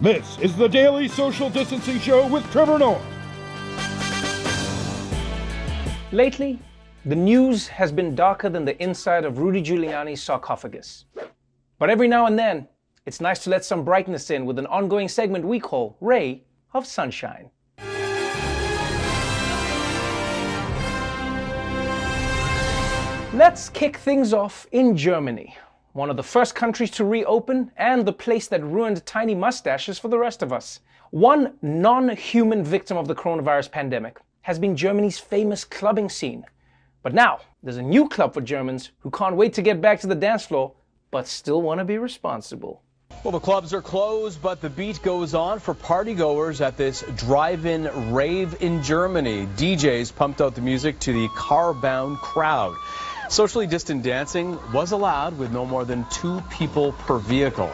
This is the Daily Social Distancing Show with Trevor Noah. Lately, the news has been darker than the inside of Rudy Giuliani's sarcophagus. But every now and then, it's nice to let some brightness in with an ongoing segment we call Ray of Sunshine. Let's kick things off in Germany, one of the first countries to reopen and the place that ruined tiny mustaches for the rest of us. One non-human victim of the coronavirus pandemic has been Germany's famous clubbing scene. But now, there's a new club for Germans who can't wait to get back to the dance floor, but still want to be responsible. Well, the clubs are closed, but the beat goes on for partygoers at this drive-in rave in Germany. DJs pumped out the music to the car-bound crowd. Socially distant dancing was allowed with no more than 2 people per vehicle.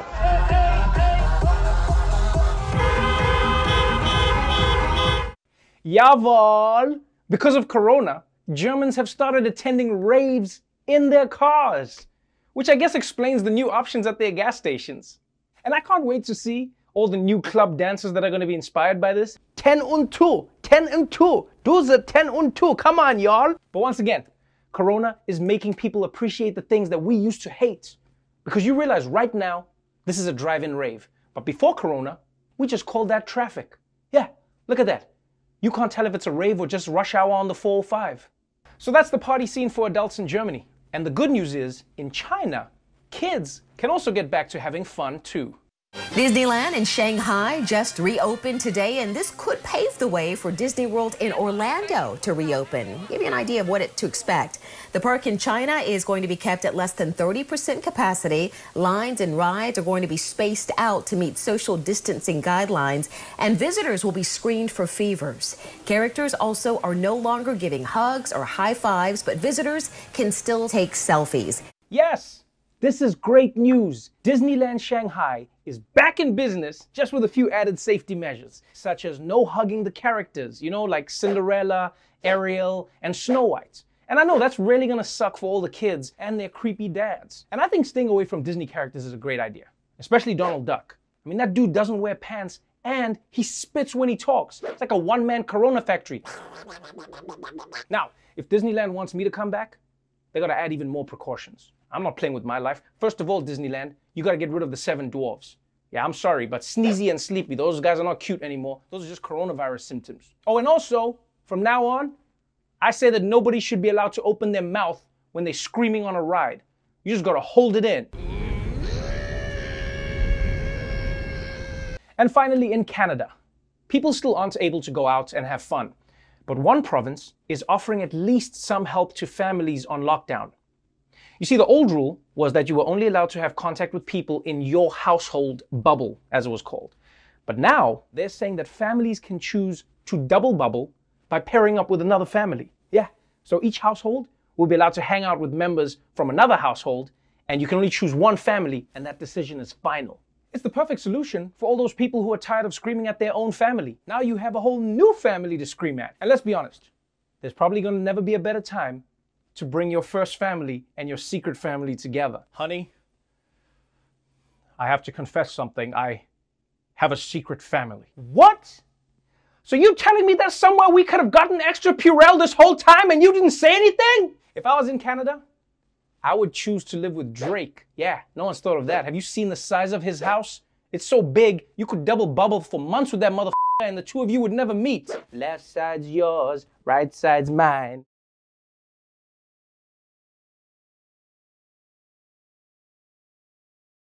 Jawohl! Because of Corona, Germans have started attending raves in their cars, which I guess explains the new options at their gas stations. And I can't wait to see all the new club dances that are going to be inspired by this. 10 und 2, 10 und 2, do the 10 und 2, come on y'all! But once again, Corona is making people appreciate the things that we used to hate. Because you realize right now, this is a drive-in rave. But before Corona, we just called that traffic. Yeah, look at that. You can't tell if it's a rave or just rush hour on the 405. So that's the party scene for adults in Germany. And the good news is, in China, kids can also get back to having fun too. Disneyland in Shanghai just reopened today, and this could pave the way for Disney World in Orlando to reopen. Give you an idea of what to expect. The park in China is going to be kept at less than 30% capacity. Lines and rides are going to be spaced out to meet social distancing guidelines, and visitors will be screened for fevers. Characters also are no longer giving hugs or high fives, but visitors can still take selfies. Yes! This is great news. Disneyland Shanghai is back in business, just with a few added safety measures, such as no hugging the characters, like Cinderella, Ariel, and Snow White. And I know that's really gonna suck for all the kids and their creepy dads. And I think staying away from Disney characters is a great idea, especially Donald Duck. I mean, that dude doesn't wear pants and he spits when he talks. It's like a one-man Corona factory. Now, if Disneyland wants me to come back, they gotta add even more precautions. I'm not playing with my life. First of all, Disneyland, you gotta get rid of the 7 dwarfs. Yeah, I'm sorry, but Sneezy and Sleepy, those guys are not cute anymore. Those are just coronavirus symptoms. Oh, and also, from now on, I say that nobody should be allowed to open their mouth when they're screaming on a ride. You just gotta hold it in. And finally, in Canada, people still aren't able to go out and have fun. But one province is offering at least some help to families on lockdown. You see, the old rule was that you were only allowed to have contact with people in your household bubble, as it was called. But now, they're saying that families can choose to double bubble by pairing up with another family. Yeah, so each household will be allowed to hang out with members from another household, and you can only choose one family, and that decision is final. It's the perfect solution for all those people who are tired of screaming at their own family. Now you have a whole new family to scream at. And let's be honest, there's probably gonna never be a better time to bring your first family and your secret family together. Honey, I have to confess something. I have a secret family. What? So you telling me there's somewhere we could have gotten extra Purell this whole time and you didn't say anything? If I was in Canada, I would choose to live with Drake. Yeah, no one's thought of that. Have you seen the size of his house? It's so big, you could double bubble for months with that motherfucker and the two of you would never meet. Left side's yours, right side's mine.